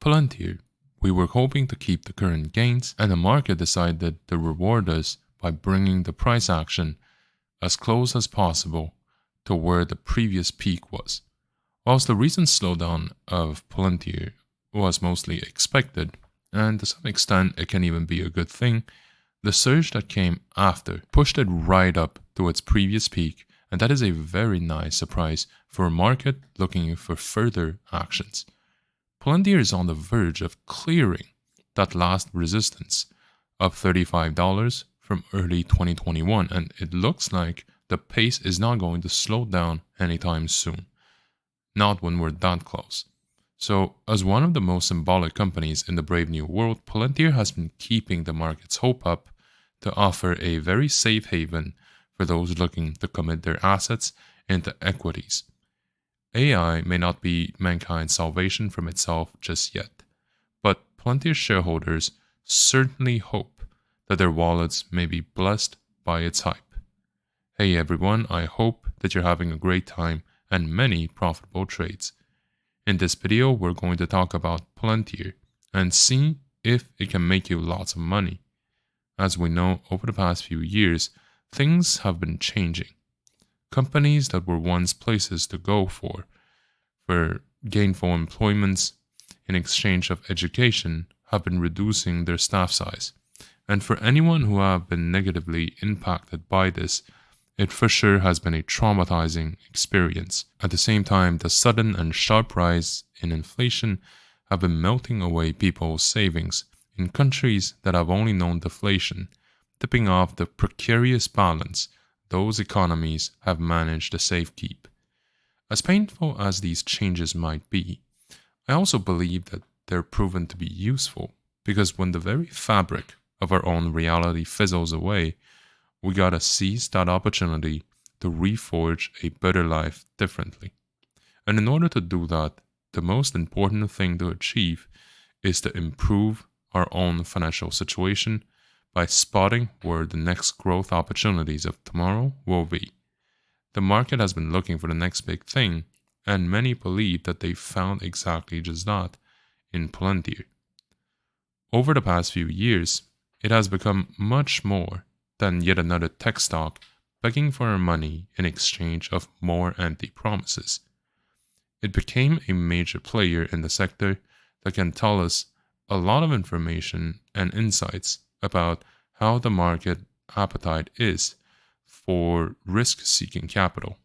Palantir, we were hoping to keep the current gains, and the market decided to reward us by bringing the price action as close as possible to where the previous peak was. Whilst the recent slowdown of Palantir was mostly expected, and to some extent it can even be a good thing, the surge that came after pushed it right up to its previous peak, and that is a very nice surprise for a market looking for further actions. Palantir is on the verge of clearing that last resistance of $35 from early 2021, and it looks like the pace is not going to slow down anytime soon. Not when we're that close. So, as one of the most symbolic companies in the brave new world, Palantir has been keeping the market's hope up to offer a very safe haven for those looking to commit their assets into equities. AI may not be mankind's salvation from itself just yet, but Palantir shareholders certainly hope that their wallets may be blessed by its hype. Hey everyone, I hope that you're having a great time and many profitable trades. In this video, we're going to talk about Palantir and see if it can make you lots of money. As we know, over the past few years, things have been changing. Companies that were once places to go for gainful employments in exchange of education have been reducing their staff size. And for anyone who have been negatively impacted by this, it for sure has been a traumatizing experience. At the same time, the sudden and sharp rise in inflation have been melting away people's savings in countries that have only known deflation, tipping off the precarious balance those economies have managed to safekeep. As painful as these changes might be, I also believe that they're proven to be useful, because when the very fabric of our own reality fizzles away, we gotta seize that opportunity to reforge a better life differently. And in order to do that, the most important thing to achieve is to improve our own financial situation by spotting where the next growth opportunities of tomorrow will be. The market has been looking for the next big thing, and many believe that they found exactly just that in Palantir. Over the past few years, it has become much more than yet another tech stock begging for our money in exchange of more empty promises. It became a major player in the sector that can tell us a lot of information and insights about how the market appetite is for risk-seeking capital,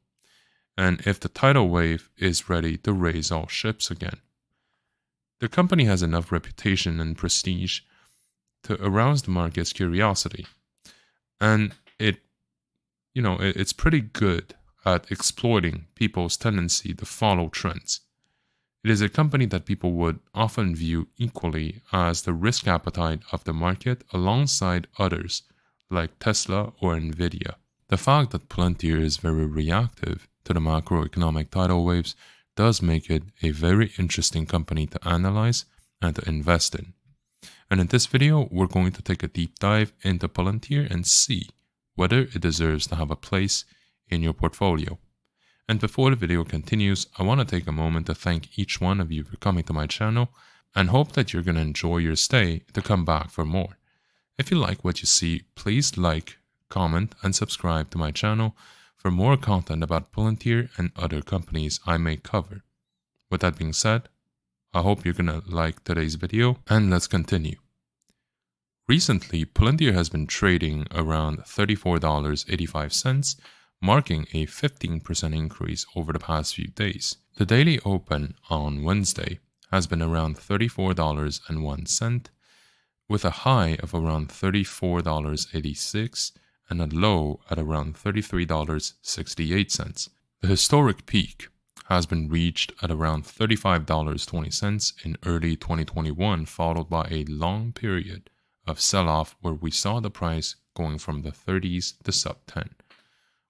and if the tidal wave is ready to raise all ships again. The company has enough reputation and prestige to arouse the market's curiosity, and it's pretty good at exploiting people's tendency to follow trends. It is a company that people would often view equally as the risk appetite of the market alongside others like Tesla or Nvidia. The fact that Palantir is very reactive to the macroeconomic tidal waves does make it a very interesting company to analyze and to invest in. And in this video, we're going to take a deep dive into Palantir and see whether it deserves to have a place in your portfolio. And before the video continues, I want to take a moment to thank each one of you for coming to my channel and hope that you're going to enjoy your stay to come back for more. If you like what you see, please like, comment, and subscribe to my channel for more content about Palantir and other companies I may cover. With that being said, I hope you're gonna like today's video, and let's continue. Recently, Palantir has been trading around $34.85, marking a 15% increase over the past few days. The daily open on Wednesday has been around $34.01, with a high of around $34.86 and a low at around $33.68. The historic peak has been reached at around $35.20 in early 2021, followed by a long period of sell-off where we saw the price going from the 30s to sub-10.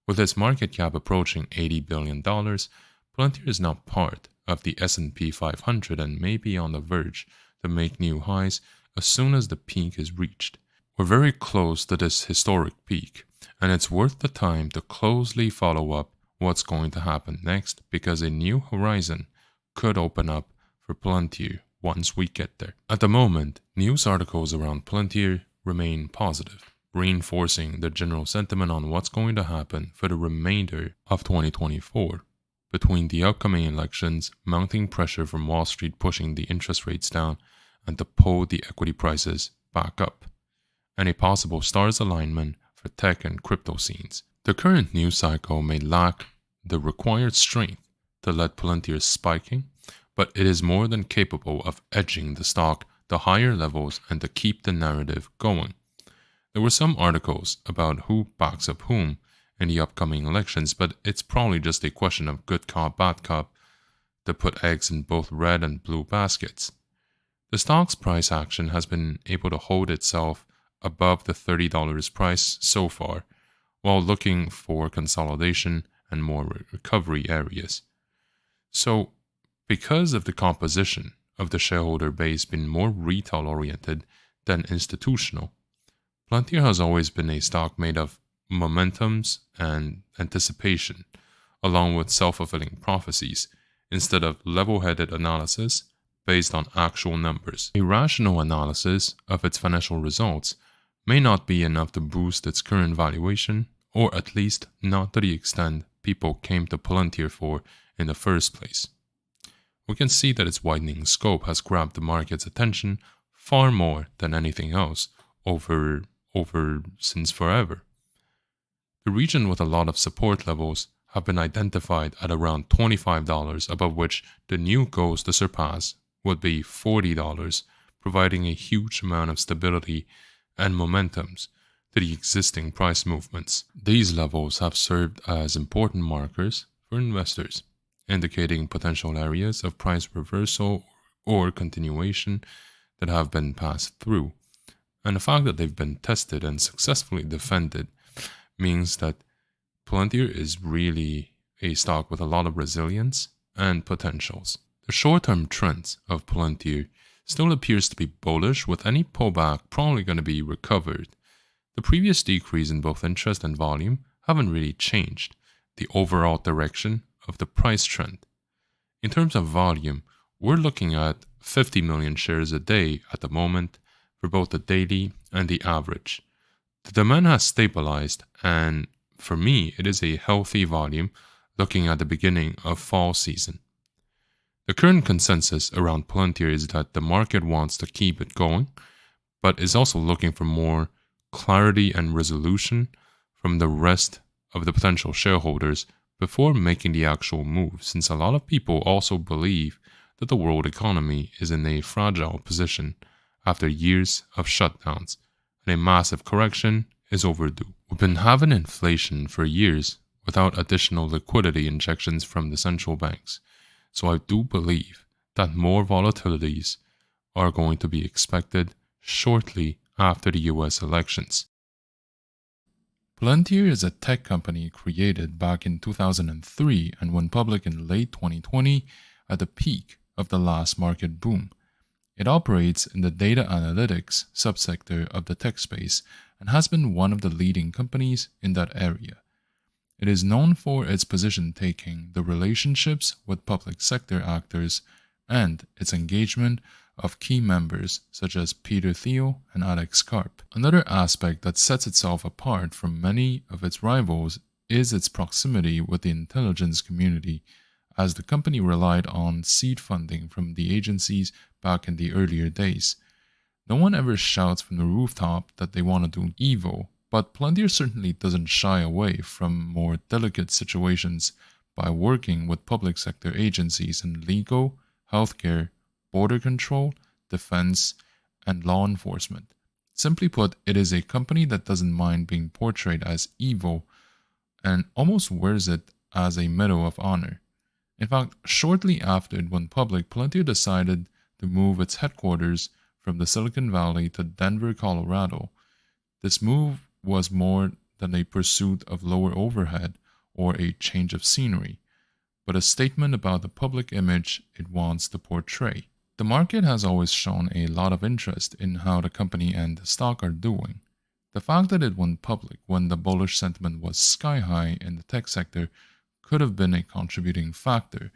With its market cap approaching $80 billion, Palantir is now part of the S&P 500 and may be on the verge to make new highs as soon as the peak is reached. We're very close to this historic peak, and it's worth the time to closely follow up what's going to happen next, because a new horizon could open up for Palantir once we get there. At the moment, news articles around Palantir remain positive, reinforcing the general sentiment on what's going to happen for the remainder of 2024. Between the upcoming elections, mounting pressure from Wall Street pushing the interest rates down and to pull the equity prices back up, and a possible stars alignment for tech and crypto scenes. The current news cycle may lack the required strength to let Palantir spiking, but it is more than capable of edging the stock to higher levels and to keep the narrative going. There were some articles about who backs up whom in the upcoming elections, but it's probably just a question of good cop, bad cop to put eggs in both red and blue baskets. The stock's price action has been able to hold itself above the $30 price so far, while looking for consolidation and more recovery areas. So, because of the composition of the shareholder base being more retail-oriented than institutional, Palantir has always been a stock made of momentums and anticipation, along with self-fulfilling prophecies, instead of level-headed analysis based on actual numbers. A rational analysis of its financial results may not be enough to boost its current valuation, or at least not to the extent people came to Palantir for in the first place. We can see that its widening scope has grabbed the market's attention far more than anything else over since forever. The region with a lot of support levels have been identified at around $25, above which the new goals to surpass would be $40, providing a huge amount of stability and momentums to the existing price movements. These levels have served as important markers for investors, indicating potential areas of price reversal or continuation that have been passed through. And the fact that they've been tested and successfully defended means that Palantir is really a stock with a lot of resilience and potentials. The short-term trends of Palantir still appears to be bullish, with any pullback probably going to be recovered. The previous decrease in both interest and volume haven't really changed the overall direction of the price trend. In terms of volume, we're looking at 50 million shares a day at the moment for both the daily and the average. The demand has stabilized, and for me, it is a healthy volume looking at the beginning of fall season. The current consensus around Palantir is that the market wants to keep it going, but is also looking for more clarity and resolution from the rest of the potential shareholders before making the actual move, since a lot of people also believe that the world economy is in a fragile position after years of shutdowns, and a massive correction is overdue. We've been having inflation for years without additional liquidity injections from the central banks, so I do believe that more volatilities are going to be expected shortly after the US elections. Palantir is a tech company created back in 2003 and went public in late 2020 at the peak of the last market boom. It operates in the data analytics subsector of the tech space and has been one of the leading companies in that area. It is known for its position-taking, the relationships with public sector actors, and its engagement of key members such as Peter Thiel and Alex Karp. Another aspect that sets itself apart from many of its rivals is its proximity with the intelligence community, as the company relied on seed funding from the agencies back in the earlier days. No one ever shouts from the rooftop that they want to do evil, but Palantir certainly doesn't shy away from more delicate situations by working with public sector agencies in legal, healthcare, border control, defense, and law enforcement. Simply put, it is a company that doesn't mind being portrayed as evil and almost wears it as a medal of honor. In fact, shortly after it went public, Palantir decided to move its headquarters from the Silicon Valley to Denver, Colorado. This move was more than a pursuit of lower overhead or a change of scenery, but a statement about the public image it wants to portray. The market has always shown a lot of interest in how the company and the stock are doing. The fact that it went public when the bullish sentiment was sky high in the tech sector could have been a contributing factor,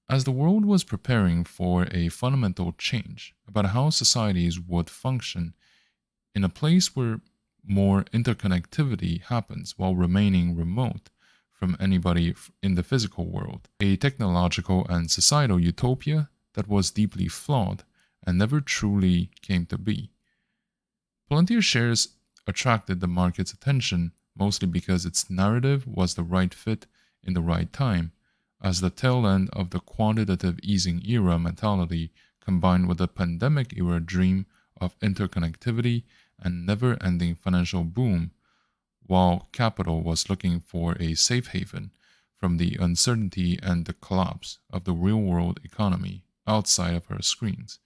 As the world was preparing for a fundamental change about how societies would function in a place where more interconnectivity happens while remaining remote from anybody in the physical world, a technological and societal utopia that was deeply flawed and never truly came to be. Palantir shares attracted the market's attention mostly because its narrative was the right fit in the right time, as the tail end of the quantitative easing era mentality combined with the pandemic era dream of interconnectivity and never-ending financial boom, while capital was looking for a safe haven from the uncertainty and the collapse of the real-world economy outside of our screens.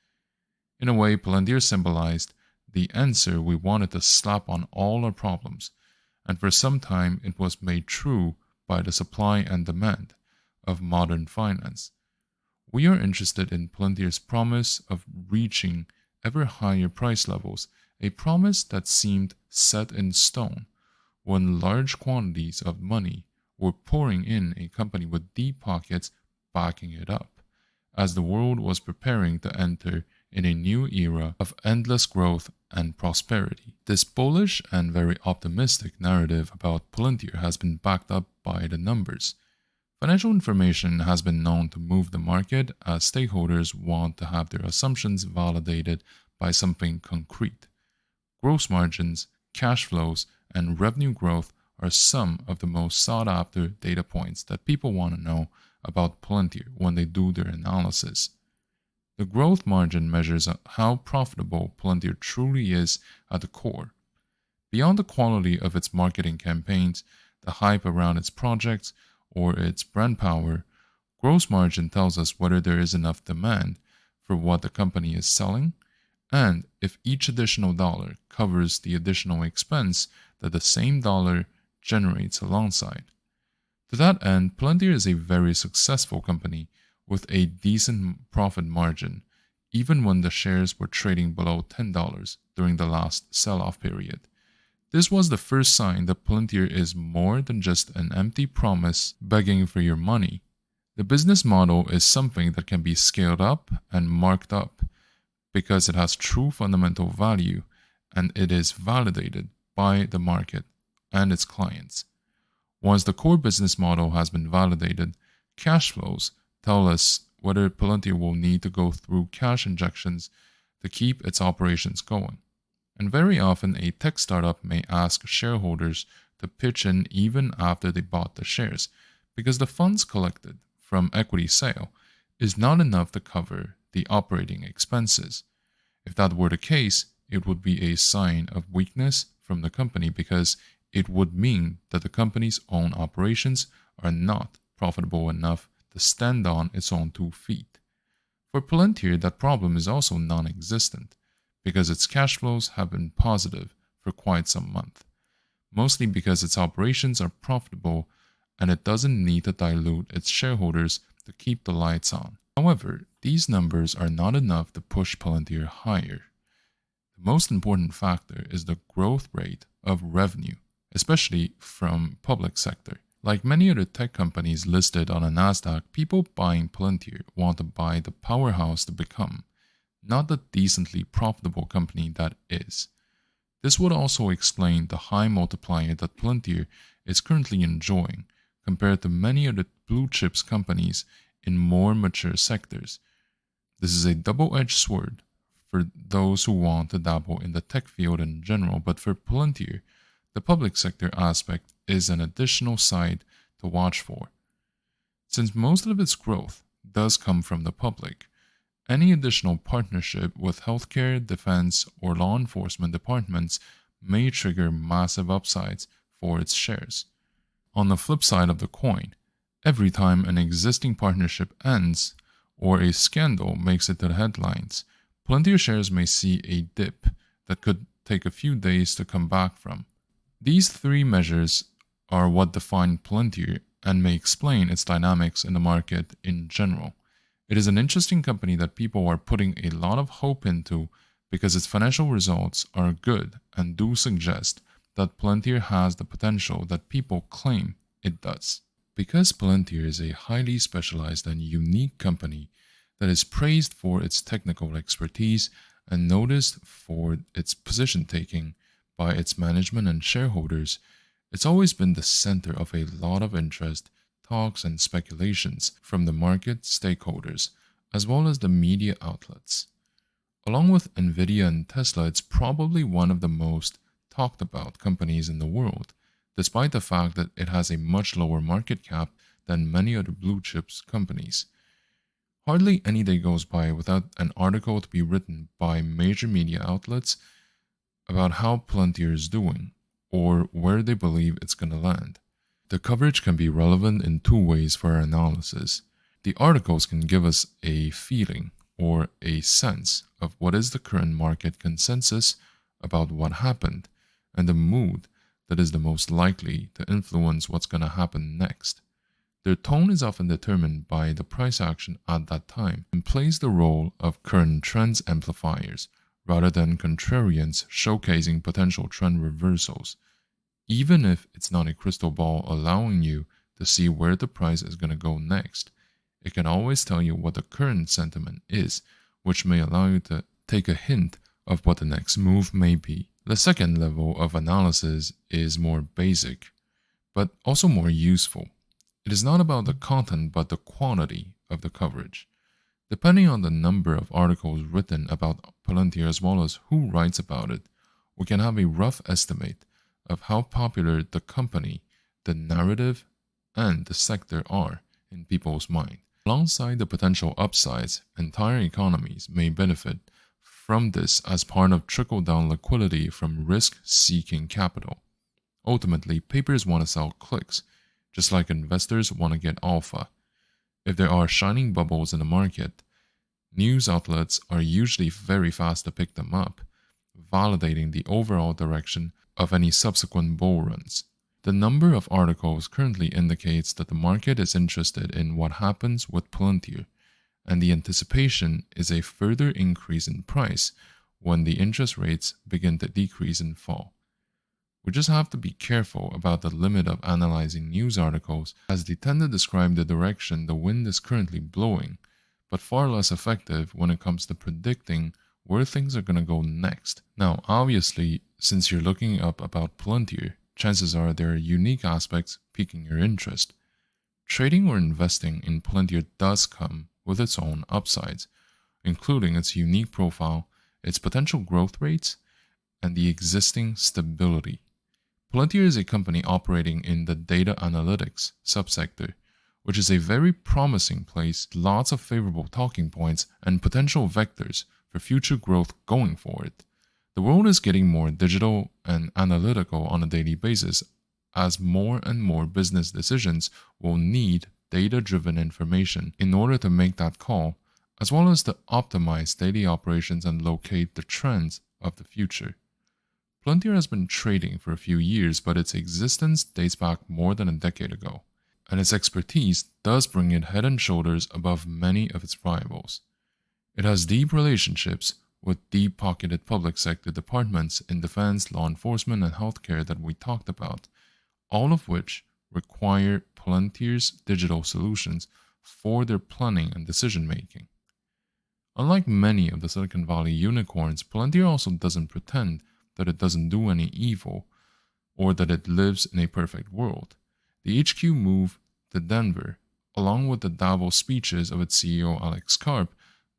In a way, Palantir symbolized the answer we wanted to slap on all our problems, and for some time it was made true by the supply and demand of modern finance. We are interested in Palantir's promise of reaching ever higher price levels, a promise that seemed set in stone when large quantities of money were pouring in a company with deep pockets backing it up, as the world was preparing to enter in a new era of endless growth and prosperity. This bullish and very optimistic narrative about Palantir has been backed up by the numbers. Financial information has been known to move the market as stakeholders want to have their assumptions validated by something concrete. Gross margins, cash flows, and revenue growth are some of the most sought after data points that people want to know about Palantir when they do their analysis. The growth margin measures how profitable Palantir truly is at the core. Beyond the quality of its marketing campaigns, the hype around its projects, or its brand power, gross margin tells us whether there is enough demand for what the company is selling, and if each additional dollar covers the additional expense that the same dollar generates alongside. To that end, Palantir is a very successful company with a decent profit margin, even when the shares were trading below $10 during the last sell-off period. This was the first sign that Palantir is more than just an empty promise begging for your money. The business model is something that can be scaled up and marked up because it has true fundamental value and it is validated by the market and its clients. Once the core business model has been validated, cash flows tell us whether Palantir will need to go through cash injections to keep its operations going. And very often, a tech startup may ask shareholders to pitch in even after they bought the shares, because the funds collected from equity sale is not enough to cover the operating expenses. If that were the case, it would be a sign of weakness from the company because it would mean that the company's own operations are not profitable enough to stand on its own 2 feet. For Palantir, that problem is also non-existent, because its cash flows have been positive for quite some month, mostly because its operations are profitable and it doesn't need to dilute its shareholders to keep the lights on. However, these numbers are not enough to push Palantir higher. The most important factor is the growth rate of revenue, especially from public sector. Like many other tech companies listed on a Nasdaq, people buying Palantir want to buy the powerhouse to become, not the decently profitable company that is. This would also explain the high multiplier that Palantir is currently enjoying compared to many other blue chips companies in more mature sectors. This is a double-edged sword for those who want to dabble in the tech field in general, but for Palantir, the public sector aspect is an additional side to watch for. Since most of its growth does come from the public, any additional partnership with healthcare, defense, or law enforcement departments may trigger massive upsides for its shares. On the flip side of the coin, every time an existing partnership ends or a scandal makes it to the headlines, Palantir shares may see a dip that could take a few days to come back from. These 3 measures are what define Palantir and may explain its dynamics in the market in general. It is an interesting company that people are putting a lot of hope into because its financial results are good and do suggest that Palantir has the potential that people claim it does. Because Palantir is a highly specialized and unique company that is praised for its technical expertise and noticed for its position taking by its management and shareholders, it's always been the center of a lot of interest, talks, and speculations from the market stakeholders, as well as the media outlets. Along with Nvidia and Tesla, it's probably one of the most talked about companies in the world, despite the fact that it has a much lower market cap than many other blue chips companies. Hardly any day goes by without an article to be written by major media outlets about how Palantir is doing, or where they believe it's going to land. The coverage can be relevant in two ways for our analysis. The articles can give us a feeling or a sense of what is the current market consensus about what happened and the mood that is the most likely to influence what's going to happen next. Their tone is often determined by the price action at that time and plays the role of current trends amplifiers rather than contrarians showcasing potential trend reversals. Even if it's not a crystal ball allowing you to see where the price is going to go next, it can always tell you what the current sentiment is, which may allow you to take a hint of what the next move may be. The second level of analysis is more basic, but also more useful. It is not about the content but the quantity of the coverage. Depending on the number of articles written about Palantir as well as who writes about it, we can have a rough estimate of how popular the company, the narrative, and the sector are in people's mind. Alongside the potential upsides, entire economies may benefit from this as part of trickle-down liquidity from risk-seeking capital. Ultimately, papers want to sell clicks, just like investors want to get alpha. If there are shining bubbles in the market, news outlets are usually very fast to pick them up, validating the overall direction of any subsequent bull runs. The number of articles currently indicates that the market is interested in what happens with Palantir, and the anticipation is a further increase in price when the interest rates begin to decrease and fall. We just have to be careful about the limit of analyzing news articles, as they tend to describe the direction the wind is currently blowing, but far less effective when it comes to predicting where things are going to go next. Now, obviously, since you're looking up about Palantir, chances are there are unique aspects piquing your interest. Trading or investing in Palantir does come with its own upsides, including its unique profile, its potential growth rates, and the existing stability. Palantir is a company operating in the data analytics subsector, which is a very promising place, lots of favorable talking points and potential vectors for future growth going forward. The world is getting more digital and analytical on a daily basis, as more and more business decisions will need data-driven information in order to make that call, as well as to optimize daily operations and locate the trends of the future. Palantir has been trading for a few years, but its existence dates back more than a decade ago, and its expertise does bring it head and shoulders above many of its rivals. It has deep relationships with deep-pocketed public sector departments in defense, law enforcement, and healthcare that we talked about, all of which require Palantir's digital solutions for their planning and decision-making. Unlike many of the Silicon Valley unicorns, Palantir also doesn't pretend that it doesn't do any evil or that it lives in a perfect world. The HQ move to Denver, along with the Davos speeches of its CEO Alex Karp,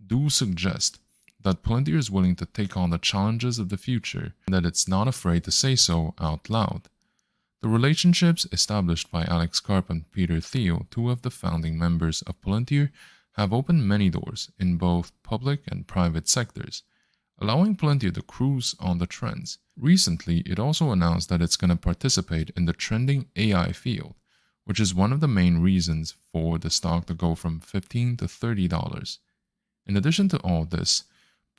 do suggest that Palantir is willing to take on the challenges of the future and that it's not afraid to say so out loud. The relationships established by Alex Karp and Peter Thiel, two of the founding members of Palantir, have opened many doors in both public and private sectors, allowing Palantir to cruise on the trends. Recently, it also announced that it's going to participate in the trending AI field, which is one of the main reasons for the stock to go from $15 to $30. In addition to all this,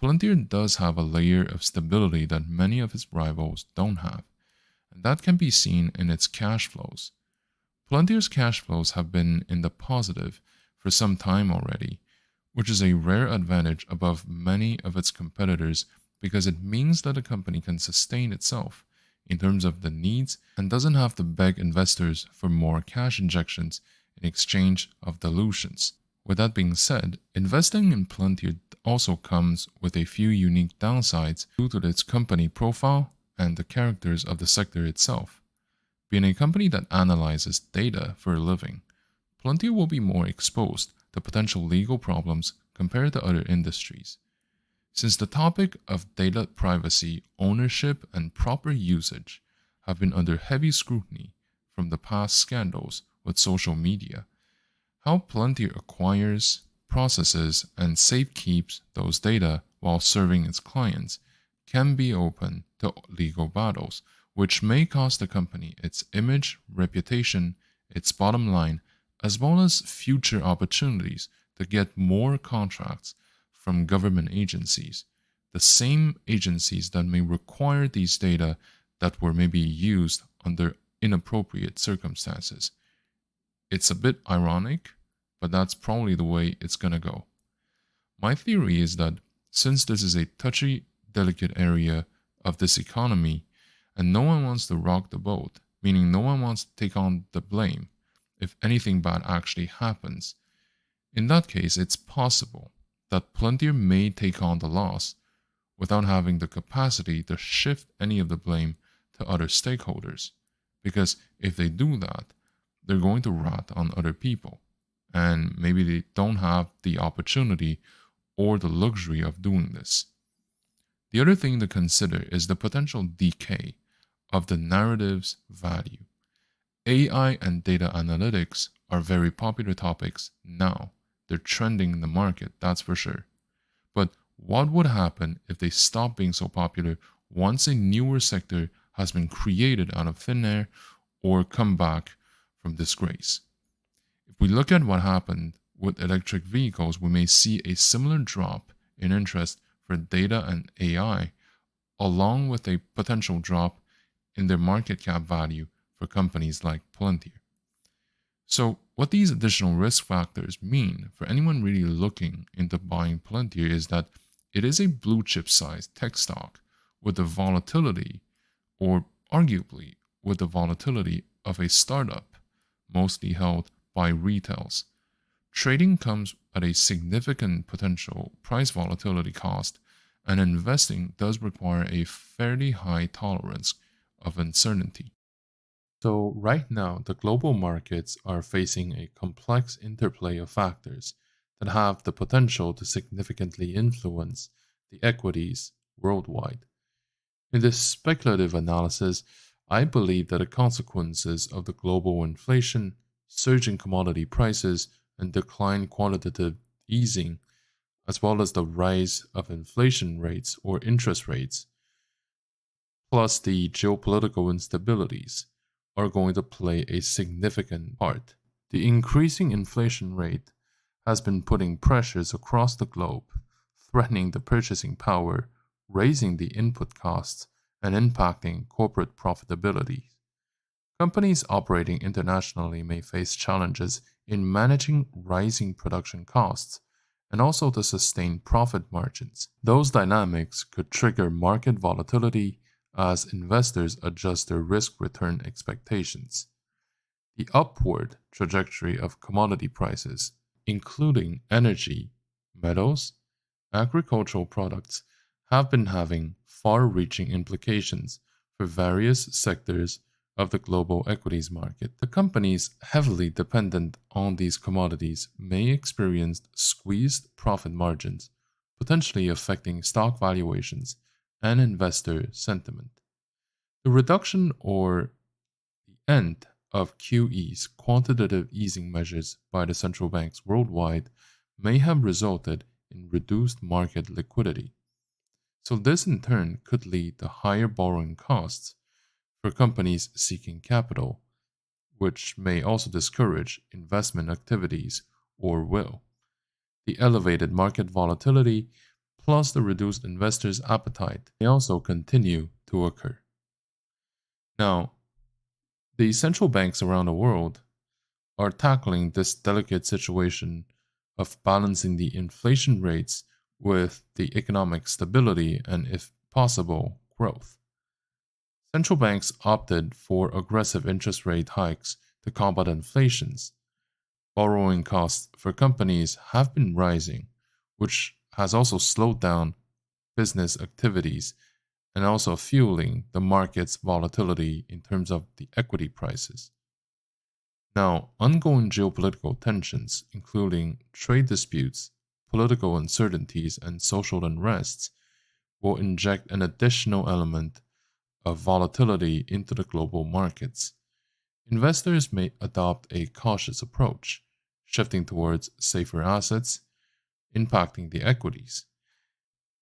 Palantir does have a layer of stability that many of its rivals don't have, and that can be seen in its cash flows. Palantir's cash flows have been in the positive for some time already, which is a rare advantage above many of its competitors because it means that a company can sustain itself in terms of the needs and doesn't have to beg investors for more cash injections in exchange of dilutions. With that being said, investing in Palantir also comes with a few unique downsides due to its company profile and the characters of the sector itself. Being a company that analyzes data for a living, Palantir will be more exposed to potential legal problems compared to other industries. Since the topic of data privacy, ownership, and proper usage have been under heavy scrutiny from the past scandals with social media, how Palantir acquires, processes, and safekeeps those data while serving its clients can be open to legal battles, which may cost the company its image, reputation, its bottom line, as well as future opportunities to get more contracts from government agencies, the same agencies that may require these data that were maybe used under inappropriate circumstances. It's a bit ironic, but that's probably the way it's gonna go. My theory is that since this is a touchy, delicate area of this economy, and no one wants to rock the boat, meaning no one wants to take on the blame if anything bad actually happens, in that case, it's possible that Palantir may take on the loss without having the capacity to shift any of the blame to other stakeholders. Because if they do that, they're going to rat on other people, and maybe they don't have the opportunity or the luxury of doing this. The other thing to consider is the potential decay of the narrative's value. AI and data analytics are very popular topics now. They're trending in the market, that's for sure. But what would happen if they stop being so popular once a newer sector has been created out of thin air or come back from disgrace? If we look at what happened with electric vehicles, we may see a similar drop in interest for data and AI, along with a potential drop in their market cap value for companies like Palantir. So, what these additional risk factors mean for anyone really looking into buying Palantir is that it is a blue chip sized tech stock with the volatility, or arguably with the volatility of a startup, mostly held by retails. Trading comes at a significant potential price volatility cost, and investing does require a fairly high tolerance of uncertainty. So, right now, the global markets are facing a complex interplay of factors that have the potential to significantly influence the equities worldwide. In this speculative analysis, I believe that the consequences of the global inflation, surging commodity prices, and decline quantitative easing, as well as the rise of inflation rates or interest rates, plus the geopolitical instabilities, are going to play a significant part. The increasing inflation rate has been putting pressures across the globe, threatening the purchasing power, raising the input costs, and impacting corporate profitability. Companies operating internationally may face challenges in managing rising production costs and also to sustain profit margins. Those dynamics could trigger market volatility as investors adjust their risk-return expectations. The upward trajectory of commodity prices, including energy, metals, agricultural products, have been having far-reaching implications for various sectors of the global equities market. The companies heavily dependent on these commodities may experience squeezed profit margins, potentially affecting stock valuations and investor sentiment. The reduction or the end of QE's quantitative easing measures by the central banks worldwide may have resulted in reduced market liquidity. So this in turn could lead to higher borrowing costs for companies seeking capital, which may also discourage investment activities or will. The elevated market volatility plus the reduced investors' appetite may also continue to occur. Now, the central banks around the world are tackling this delicate situation of balancing the inflation rates with the economic stability and, if possible, growth. Central banks opted for aggressive interest rate hikes to combat inflation. Borrowing costs for companies have been rising, which has also slowed down business activities and also fueling the market's volatility in terms of the equity prices. Now, ongoing geopolitical tensions, including trade disputes, political uncertainties, and social unrests, will inject an additional element of volatility into the global markets. Investors may adopt a cautious approach, shifting towards safer assets, impacting the equities.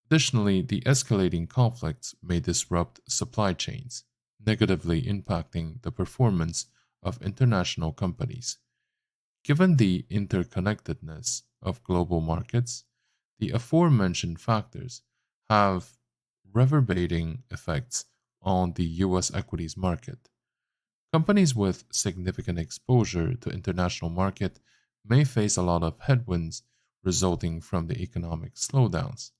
Additionally, the escalating conflicts may disrupt supply chains, negatively impacting the performance of international companies. Given the interconnectedness of global markets, the aforementioned factors have reverberating effects on the US equities market. Companies with significant exposure to international market may face a lot of headwinds resulting from the economic slowdowns,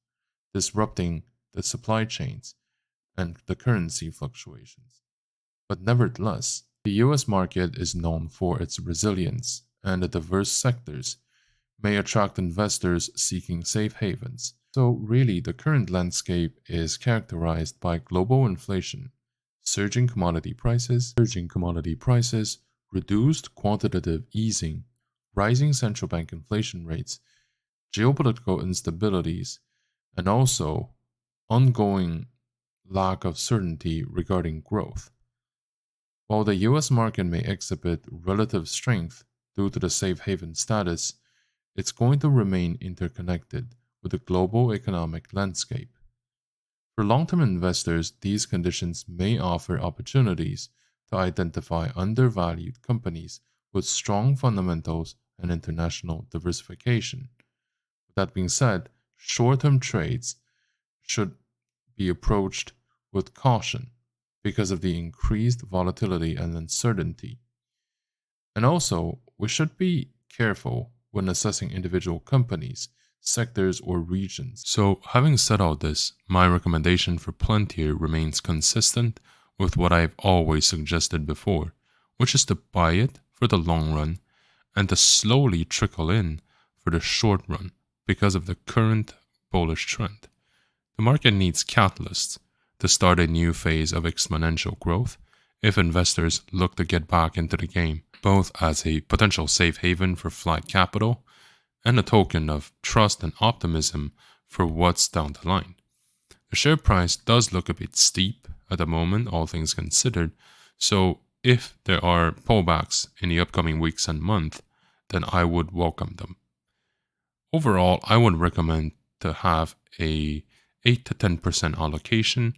disrupting the supply chains and the currency fluctuations. But nevertheless, the US market is known for its resilience, and the diverse sectors may attract investors seeking safe havens. So, really, the current landscape is characterized by global inflation, surging commodity prices, reduced quantitative easing, rising central bank inflation rates, geopolitical instabilities, and also ongoing lack of certainty regarding growth. While the US market may exhibit relative strength due to the safe haven status, it's going to remain interconnected with the global economic landscape. For long-term investors, these conditions may offer opportunities to identify undervalued companies with strong fundamentals and international diversification. With that being said, short-term trades should be approached with caution because of the increased volatility and uncertainty. And also, we should be careful when assessing individual companies, sectors, or regions. So, having said all this, my recommendation for Pltr remains consistent with what I've always suggested before, which is to buy it for the long run and to slowly trickle in for the short run because of the current bullish trend. The market needs catalysts to start a new phase of exponential growth if investors look to get back into the game, both as a potential safe haven for flight capital and a token of trust and optimism for what's down the line. The share price does look a bit steep at the moment, all things considered, so if there are pullbacks in the upcoming weeks and months, then I would welcome them. Overall, I would recommend to have a 8 to 10% allocation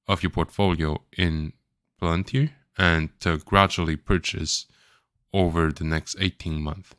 of your portfolio in Palantir and to gradually purchase over the next 18 months.